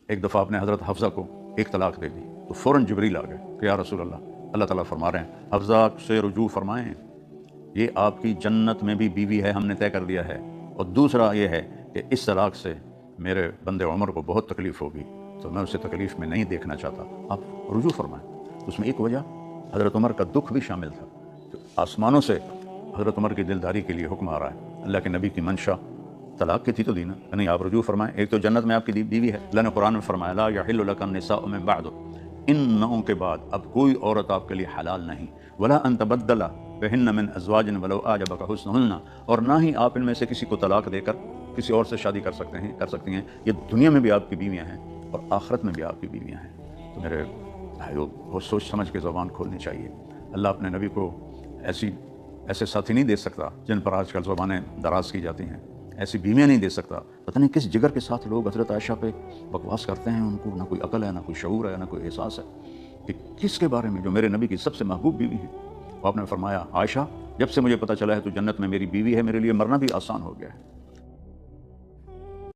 ایک دفعہ آپ نے حضرت حفصہ کو ایک طلاق دے دی تو فوراً جبریل آ گئے کہ یا رسول اللہ تعالیٰ فرما رہے ہیں حفصہ سے رجوع فرمائیں، یہ آپ کی جنت میں بھی بیوی ہے، ہم نے طے کر دیا ہے، اور دوسرا یہ ہے کہ اس طلاق سے میرے بندے عمر کو بہت تکلیف ہوگی تو میں اسے تکلیف میں نہیں دیکھنا چاہتا، آپ رجوع فرمائیں۔ اس میں ایک وجہ حضرت عمر کا دکھ بھی شامل تھا کہ آسمانوں سے حضرت عمر کی دلداری کے لیے حکم آ رہا ہے، اللہ کے نبی کی منشا طلاق کی تھی تو دینا نہیں، آپ رجوع فرمائیں۔ ایک تو جنت میں آپ کی بیوی ہے، اللہ نے قرآن میں فرمایا لا یحل لک النساء من بعد، ان نؤں کے بعد اب کوئی عورت آپ کے لیے حلال نہیں، ولا ان تبدل بہن من ازواج ولو اعجبک حسنہن، اور نہ ہی آپ ان میں سے کسی کو طلاق دے کر کسی اور سے شادی کر سکتی ہیں، یہ دنیا میں بھی آپ کی بیویاں ہیں اور آخرت میں بھی آپ کی بیویاں ہیں۔ تو میرے بھائیو بہت سوچ سمجھ کے زبان کھولنی چاہیے۔ اللہ اپنے نبی کو ایسے ساتھی نہیں دے سکتا جن پر آج کل زبانیں دراز کی جاتی ہیں، ایسی بیویاں نہیں دے سکتا۔ پتہ نہیں کس جگر کے ساتھ لوگ حضرت عائشہ پہ بکواس کرتے ہیں، ان کو نہ کوئی عقل ہے، نہ کوئی شعور ہے، نہ کوئی احساس ہے کہ کس کے بارے میں جو میرے نبی کی سب سے محبوب بیوی ہے۔ آپ نے فرمایا عائشہ جب سے مجھے پتہ چلا ہے تو جنت میں میری بیوی ہے، میرے لیے مرنا بھی آسان ہو گیا ہے۔